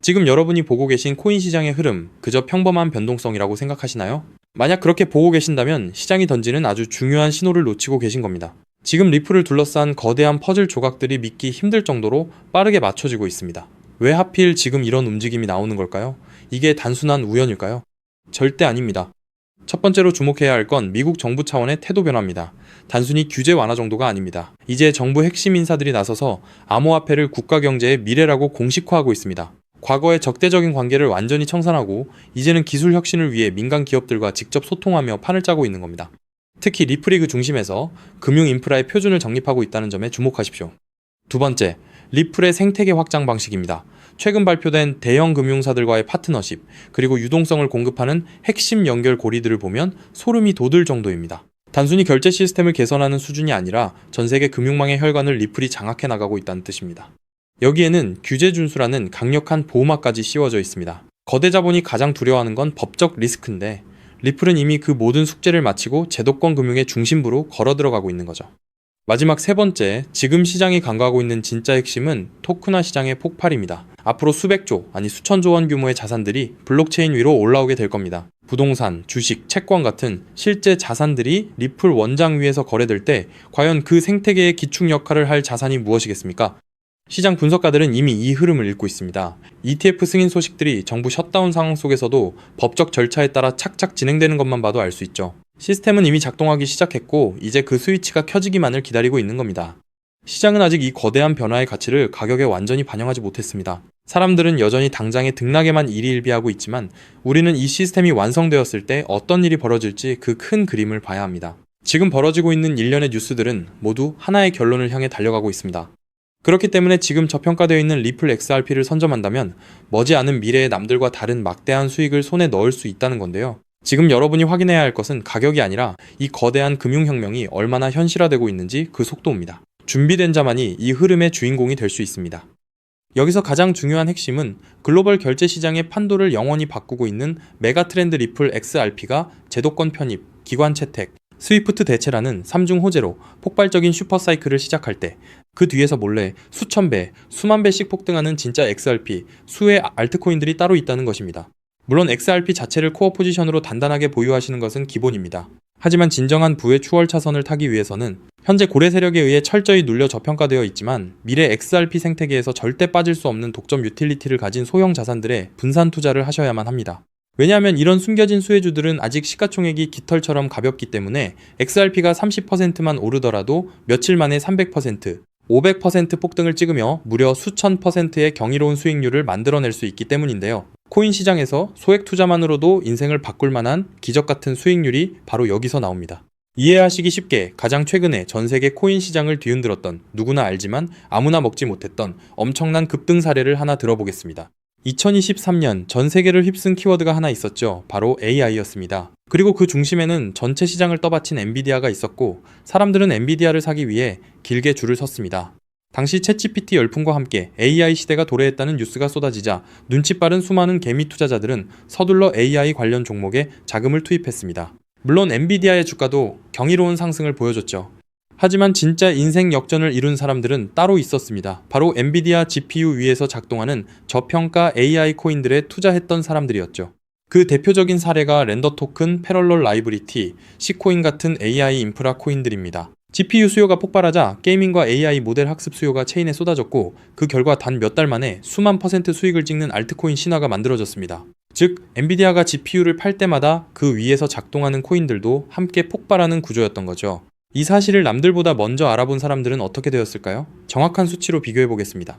지금 여러분이 보고 계신 코인 시장의 흐름, 그저 평범한 변동성이라고 생각하시나요? 만약 그렇게 보고 계신다면 시장이 던지는 아주 중요한 신호를 놓치고 계신 겁니다. 지금 리플을 둘러싼 거대한 퍼즐 조각들이 믿기 힘들 정도로 빠르게 맞춰지고 있습니다. 왜 하필 지금 이런 움직임이 나오는 걸까요? 이게 단순한 우연일까요? 절대 아닙니다. 첫 번째로 주목해야 할 건 미국 정부 차원의 태도 변화입니다. 단순히 규제 완화 정도가 아닙니다. 이제 정부 핵심 인사들이 나서서 암호화폐를 국가 경제의 미래라고 공식화하고 있습니다. 과거의 적대적인 관계를 완전히 청산하고 이제는 기술 혁신을 위해 민간 기업들과 직접 소통하며 판을 짜고 있는 겁니다. 특히 리플이 그 중심에서 금융 인프라의 표준을 정립하고 있다는 점에 주목하십시오. 두 번째, 리플의 생태계 확장 방식입니다. 최근 발표된 대형 금융사들과의 파트너십, 그리고 유동성을 공급하는 핵심 연결 고리들을 보면 소름이 돋을 정도입니다. 단순히 결제 시스템을 개선하는 수준이 아니라 전 세계 금융망의 혈관을 리플이 장악해 나가고 있다는 뜻입니다. 여기에는 규제 준수라는 강력한 보호막까지 씌워져 있습니다. 거대 자본이 가장 두려워하는 건 법적 리스크인데 리플은 이미 그 모든 숙제를 마치고 제도권 금융의 중심부로 걸어 들어가고 있는 거죠. 마지막 세 번째, 지금 시장이 간과하고 있는 진짜 핵심은 토큰화 시장의 폭발입니다. 앞으로 수백조, 아니 수천조 원 규모의 자산들이 블록체인 위로 올라오게 될 겁니다. 부동산, 주식, 채권 같은 실제 자산들이 리플 원장 위에서 거래될 때 과연 그 생태계의 기축 역할을 할 자산이 무엇이겠습니까? 시장 분석가들은 이미 이 흐름을 읽고 있습니다. ETF 승인 소식들이 정부 셧다운 상황 속에서도 법적 절차에 따라 착착 진행되는 것만 봐도 알 수 있죠. 시스템은 이미 작동하기 시작했고 이제 그 스위치가 켜지기만을 기다리고 있는 겁니다. 시장은 아직 이 거대한 변화의 가치를 가격에 완전히 반영하지 못했습니다. 사람들은 여전히 당장의 등락에만 일희일비하고 있지만 우리는 이 시스템이 완성되었을 때 어떤 일이 벌어질지 그 큰 그림을 봐야 합니다. 지금 벌어지고 있는 일련의 뉴스들은 모두 하나의 결론을 향해 달려가고 있습니다. 그렇기 때문에 지금 저평가되어 있는 리플 XRP를 선점한다면 머지않은 미래에 남들과 다른 막대한 수익을 손에 넣을 수 있다는 건데요. 지금 여러분이 확인해야 할 것은 가격이 아니라 이 거대한 금융혁명이 얼마나 현실화되고 있는지 그 속도입니다. 준비된 자만이 이 흐름의 주인공이 될 수 있습니다. 여기서 가장 중요한 핵심은 글로벌 결제 시장의 판도를 영원히 바꾸고 있는 메가트렌드 리플 XRP가 제도권 편입, 기관 채택, 스위프트 대체라는 3중 호재로 폭발적인 슈퍼사이클을 시작할 때 그 뒤에서 몰래 수천 배, 수만 배씩 폭등하는 진짜 XRP, 수의 알트코인들이 따로 있다는 것입니다. 물론 XRP 자체를 코어 포지션으로 단단하게 보유하시는 것은 기본입니다. 하지만 진정한 부의 추월 차선을 타기 위해서는 현재 고래 세력에 의해 철저히 눌려 저평가되어 있지만 미래 XRP 생태계에서 절대 빠질 수 없는 독점 유틸리티를 가진 소형 자산들에 분산 투자를 하셔야만 합니다. 왜냐하면 이런 숨겨진 수혜주들은 아직 시가총액이 깃털처럼 가볍기 때문에 XRP가 30%만 오르더라도 며칠 만에 300%, 500% 폭등을 찍으며 무려 수천 %의 경이로운 수익률을 만들어낼 수 있기 때문인데요. 코인 시장에서 소액 투자만으로도 인생을 바꿀 만한 기적 같은 수익률이 바로 여기서 나옵니다. 이해하시기 쉽게 가장 최근에 전 세계 코인 시장을 뒤흔들었던 누구나 알지만 아무나 먹지 못했던 엄청난 급등 사례를 하나 들어보겠습니다. 2023년 전 세계를 휩쓴 키워드가 하나 있었죠. 바로 AI였습니다. 그리고 그 중심에는 전체 시장을 떠받친 엔비디아가 있었고 사람들은 엔비디아를 사기 위해 길게 줄을 섰습니다. 당시 챗GPT 열풍과 함께 AI 시대가 도래했다는 뉴스가 쏟아지자 눈치 빠른 수많은 개미 투자자들은 서둘러 AI 관련 종목에 자금을 투입했습니다. 물론 엔비디아의 주가도 경이로운 상승을 보여줬죠. 하지만 진짜 인생 역전을 이룬 사람들은 따로 있었습니다. 바로 엔비디아 GPU 위에서 작동하는 저평가 AI 코인들에 투자했던 사람들이었죠. 그 대표적인 사례가 렌더 토큰, 패럴럴 라이브리티, C코인 같은 AI 인프라 코인들입니다. GPU 수요가 폭발하자 게이밍과 AI 모델 학습 수요가 체인에 쏟아졌고 그 결과 단 몇 달 만에 수만 % 수익을 찍는 알트코인 신화가 만들어졌습니다. 즉, 엔비디아가 GPU를 팔 때마다 그 위에서 작동하는 코인들도 함께 폭발하는 구조였던 거죠. 이 사실을 남들보다 먼저 알아본 사람들은 어떻게 되었을까요? 정확한 수치로 비교해 보겠습니다.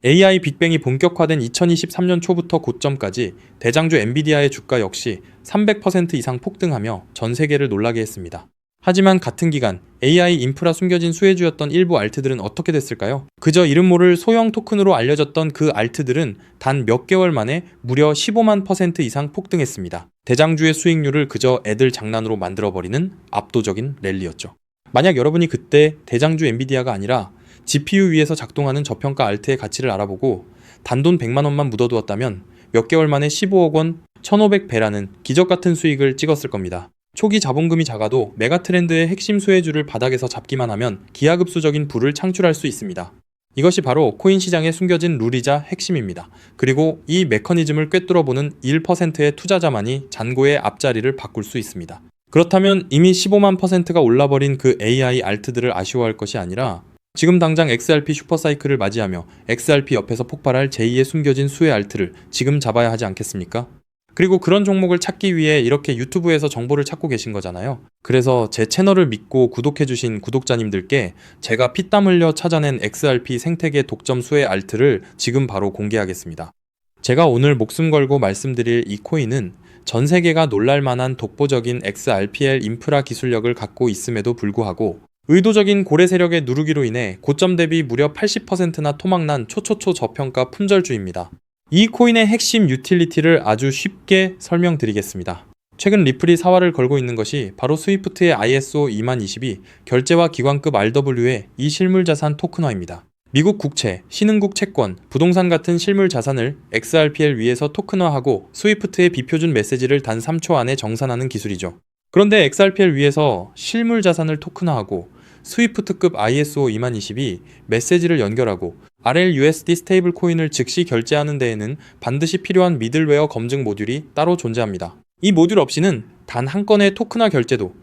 AI 빅뱅이 본격화된 2023년 초부터 고점까지 대장주 엔비디아의 주가 역시 300% 이상 폭등하며 전 세계를 놀라게 했습니다. 하지만 같은 기간 AI 인프라 숨겨진 수혜주였던 일부 알트들은 어떻게 됐을까요? 그저 이름 모를 소형 토큰으로 알려졌던 그 알트들은 단 몇 개월 만에 무려 15만 % 이상 폭등했습니다. 대장주의 수익률을 그저 애들 장난으로 만들어버리는 압도적인 랠리였죠. 만약 여러분이 그때 대장주 엔비디아가 아니라 GPU 위에서 작동하는 저평가 알트의 가치를 알아보고 단돈 100만 원만 묻어두었다면 몇 개월 만에 15억 원, 1500배라는 기적같은 수익을 찍었을 겁니다. 초기 자본금이 작아도 메가트렌드의 핵심 수혜주를 바닥에서 잡기만 하면 기하급수적인 부를 창출할 수 있습니다. 이것이 바로 코인 시장에 숨겨진 룰이자 핵심입니다. 그리고 이 메커니즘을 꿰뚫어보는 1%의 투자자만이 잔고의 앞자리를 바꿀 수 있습니다. 그렇다면 이미 15만 %가 올라버린 그 AI 알트들을 아쉬워할 것이 아니라 지금 당장 XRP 슈퍼사이클을 맞이하며 XRP 옆에서 폭발할 제2의 숨겨진 수혜 알트를 지금 잡아야 하지 않겠습니까? 그리고 그런 종목을 찾기 위해 이렇게 유튜브에서 정보를 찾고 계신 거잖아요. 그래서 제 채널을 믿고 구독해주신 구독자님들께 제가 피땀 흘려 찾아낸 XRP 생태계 독점 수혜 알트를 지금 바로 공개하겠습니다. 제가 오늘 목숨 걸고 말씀드릴 이 코인은 전 세계가 놀랄만한 독보적인 XRPL 인프라 기술력을 갖고 있음에도 불구하고 의도적인 고래 세력의 누르기로 인해 고점 대비 무려 80%나 토막난 초초초 저평가 품절주입니다. 이 코인의 핵심 유틸리티를 아주 쉽게 설명드리겠습니다. 최근 리플이 사활을 걸고 있는 것이 바로 스위프트의 ISO 2022 결제와 기관급 RW의 이 실물자산 토큰화입니다. 미국 국채, 신흥국 채권, 부동산 같은 실물 자산을 XRPL 위에서 토큰화하고 스위프트의 비표준 메시지를 단 3초 안에 정산하는 기술이죠. 그런데 XRPL 위에서 실물 자산을 토큰화하고 스위프트급 ISO 2022 메시지를 연결하고 RLUSD 스테이블 코인을 즉시 결제하는 데에는 반드시 필요한 미들웨어 검증 모듈이 따로 존재합니다. 이 모듈 없이는 단 한 건의 토큰화 결제도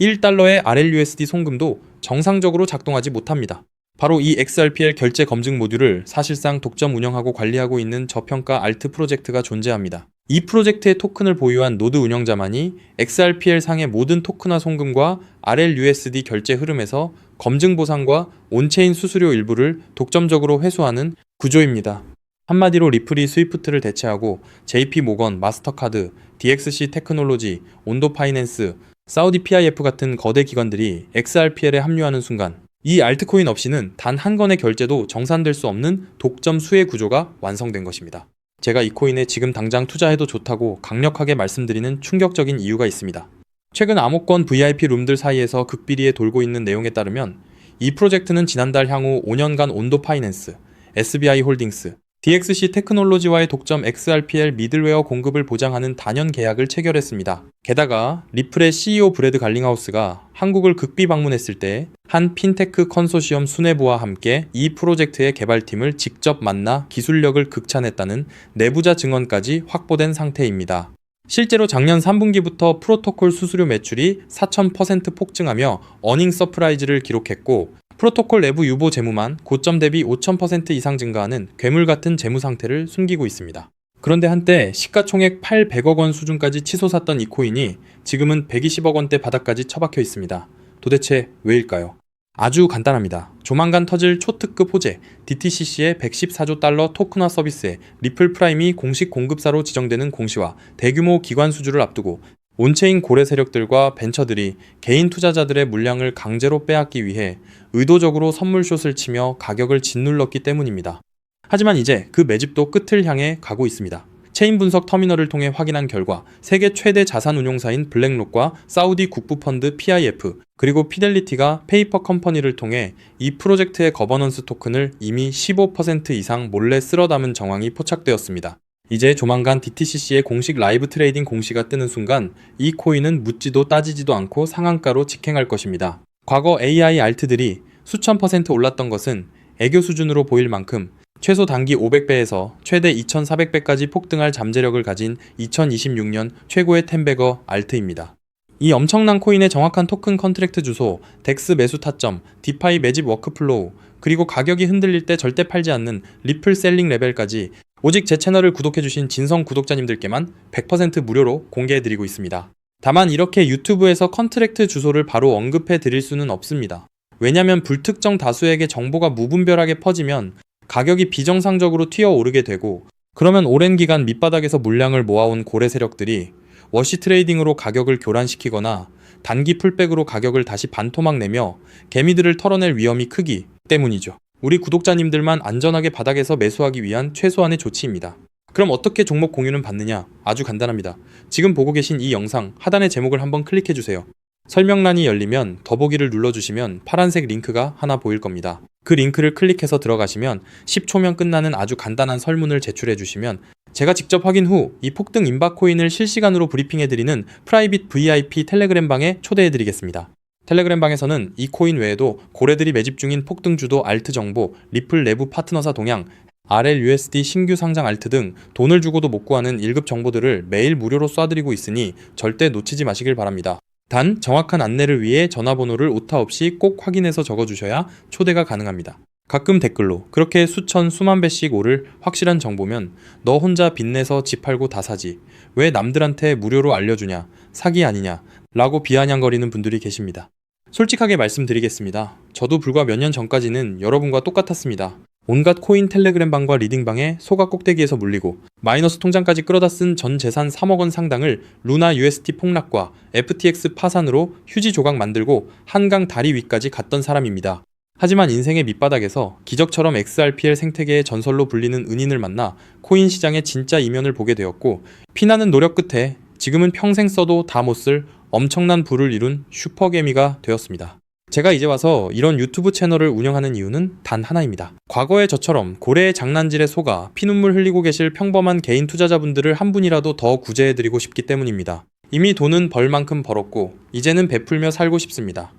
1달러의 RLUSD 송금도 정상적으로 작동하지 못합니다. 바로 이 XRPL 결제 검증 모듈을 사실상 독점 운영하고 관리하고 있는 저평가 알트 프로젝트가 존재합니다. 이 프로젝트의 토큰을 보유한 노드 운영자만이 XRPL 상의 모든 토큰화 송금과 RLUSD 결제 흐름에서 검증 보상과 온체인 수수료 일부를 독점적으로 회수하는 구조입니다. 한마디로 리플이 스위프트를 대체하고 JP모건, 마스터카드, DXC 테크놀로지, 온도 파이낸스, 사우디 PIF 같은 거대 기관들이 XRPL에 합류하는 순간 이 알트코인 없이는 단 한 건의 결제도 정산될 수 없는 독점 수혜 구조가 완성된 것입니다. 제가 이 코인에 지금 당장 투자해도 좋다고 강력하게 말씀드리는 충격적인 이유가 있습니다. 최근 암호권 VIP 룸들 사이에서 극비리에 돌고 있는 내용에 따르면 이 프로젝트는 지난달 향후 5년간 온도 파이낸스, SBI 홀딩스, DXC 테크놀로지와의 독점 XRPL 미들웨어 공급을 보장하는 단연 계약을 체결했습니다. 게다가 리플의 CEO 브래드 갈링하우스가 한국을 극비 방문했을 때 한 핀테크 컨소시엄 수뇌부와 함께 이 프로젝트의 개발팀을 직접 만나 기술력을 극찬했다는 내부자 증언까지 확보된 상태입니다. 실제로 작년 3분기부터 프로토콜 수수료 매출이 4000% 폭증하며 어닝 서프라이즈를 기록했고 프로토콜 내부 유보 재무만 고점 대비 5000% 이상 증가하는 괴물 같은 재무 상태를 숨기고 있습니다. 그런데 한때 시가총액 800억 원 수준까지 치솟았던 이 코인이 지금은 120억 원대 바닥까지 처박혀 있습니다. 도대체 왜일까요? 아주 간단합니다. 조만간 터질 초특급 호재 DTCC의 114조 달러 토큰화 서비스에 리플 프라임이 공식 공급사로 지정되는 공시와 대규모 기관 수주를 앞두고 온체인 고래 세력들과 벤처들이 개인 투자자들의 물량을 강제로 빼앗기 위해 의도적으로 선물숏을 치며 가격을 짓눌렀기 때문입니다. 하지만 이제 그 매집도 끝을 향해 가고 있습니다. 체인 분석 터미널을 통해 확인한 결과 세계 최대 자산 운용사인 블랙록과 사우디 국부펀드 PIF 그리고 피델리티가 페이퍼 컴퍼니를 통해 이 프로젝트의 거버넌스 토큰을 이미 15% 이상 몰래 쓸어 담은 정황이 포착되었습니다. 이제 조만간 DTCC의 공식 라이브 트레이딩 공시가 뜨는 순간 이 코인은 묻지도 따지지도 않고 상한가로 직행할 것입니다. 과거 AI 알트들이 수천 % 올랐던 것은 애교 수준으로 보일 만큼 최소 단기 500배에서 최대 2400배까지 폭등할 잠재력을 가진 2026년 최고의 텐베거 알트입니다. 이 엄청난 코인의 정확한 토큰 컨트랙트 주소, 덱스 매수 타점, 디파이 매집 워크플로우, 그리고 가격이 흔들릴 때 절대 팔지 않는 리플 셀링 레벨까지 오직 제 채널을 구독해주신 진성 구독자님들께만 100% 무료로 공개해드리고 있습니다. 다만 이렇게 유튜브에서 컨트랙트 주소를 바로 언급해드릴 수는 없습니다. 왜냐면 불특정 다수에게 정보가 무분별하게 퍼지면 가격이 비정상적으로 튀어오르게 되고 그러면 오랜 기간 밑바닥에서 물량을 모아온 고래 세력들이 워시 트레이딩으로 가격을 교란시키거나 단기 풀백으로 가격을 다시 반토막 내며 개미들을 털어낼 위험이 크기 때문이죠. 우리 구독자님들만 안전하게 바닥에서 매수하기 위한 최소한의 조치입니다. 그럼 어떻게 종목 공유는 받느냐? 아주 간단합니다. 지금 보고 계신 이 영상 하단의 제목을 한번 클릭해주세요. 설명란이 열리면 더보기를 눌러주시면 파란색 링크가 하나 보일 겁니다. 그 링크를 클릭해서 들어가시면 10초면 끝나는 아주 간단한 설문을 제출해주시면 제가 직접 확인 후 이 폭등 임박 코인을 실시간으로 브리핑해드리는 프라이빗 VIP 텔레그램 방에 초대해드리겠습니다. 텔레그램 방에서는 이 코인 외에도 고래들이 매집 중인 폭등주도 알트 정보, 리플 내부 파트너사 동향, RLUSD 신규 상장 알트 등 돈을 주고도 못 구하는 1급 정보들을 매일 무료로 쏴드리고 있으니 절대 놓치지 마시길 바랍니다. 단 정확한 안내를 위해 전화번호를 오타 없이 꼭 확인해서 적어주셔야 초대가 가능합니다. 가끔 댓글로 그렇게 수천 수만 배씩 오를 확실한 정보면 너 혼자 빚내서 집 팔고 다 사지 왜 남들한테 무료로 알려주냐 사기 아니냐 라고 비아냥거리는 분들이 계십니다. 솔직하게 말씀드리겠습니다. 저도 불과 몇 년 전까지는 여러분과 똑같았습니다. 온갖 코인 텔레그램 방과 리딩방에 소가 꼭대기에서 물리고 마이너스 통장까지 끌어다 쓴 전 재산 3억 원 상당을 루나 UST 폭락과 FTX 파산으로 휴지 조각 만들고 한강 다리 위까지 갔던 사람입니다. 하지만 인생의 밑바닥에서 기적처럼 XRPL 생태계의 전설로 불리는 은인을 만나 코인 시장의 진짜 이면을 보게 되었고 피나는 노력 끝에 지금은 평생 써도 다 못 쓸 엄청난 부를 이룬 슈퍼개미가 되었습니다. 제가 이제 와서 이런 유튜브 채널을 운영하는 이유는 단 하나입니다. 과거에 저처럼 고래의 장난질에 속아 피눈물 흘리고 계실 평범한 개인 투자자분들을 한 분이라도 더 구제해드리고 싶기 때문입니다. 이미 돈은 벌 만큼 벌었고 이제는 베풀며 살고 싶습니다.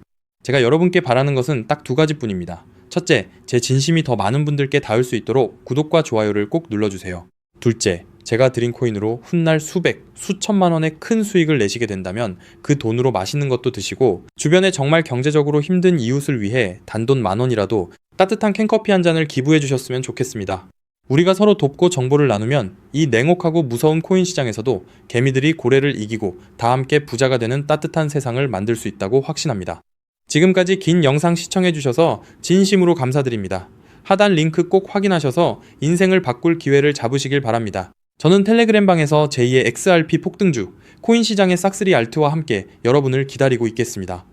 제가 여러분께 바라는 것은 딱 두 가지뿐입니다. 첫째, 제 진심이 더 많은 분들께 닿을 수 있도록 구독과 좋아요를 꼭 눌러주세요. 둘째, 제가 드린 코인으로 훗날 수백, 수천만 원의 큰 수익을 내시게 된다면 그 돈으로 맛있는 것도 드시고 주변에 정말 경제적으로 힘든 이웃을 위해 단돈 10,000원이라도 따뜻한 캔커피 한 잔을 기부해 주셨으면 좋겠습니다. 우리가 서로 돕고 정보를 나누면 이 냉혹하고 무서운 코인 시장에서도 개미들이 고래를 이기고 다 함께 부자가 되는 따뜻한 세상을 만들 수 있다고 확신합니다. 지금까지 긴 영상 시청해주셔서 진심으로 감사드립니다. 하단 링크 꼭 확인하셔서 인생을 바꿀 기회를 잡으시길 바랍니다. 저는 텔레그램 방에서 제2의 XRP 폭등주, 코인 시장의 싹쓸이 알트와 함께 여러분을 기다리고 있겠습니다.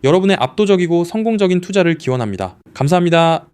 여러분의 압도적이고 성공적인 투자를 기원합니다. 감사합니다.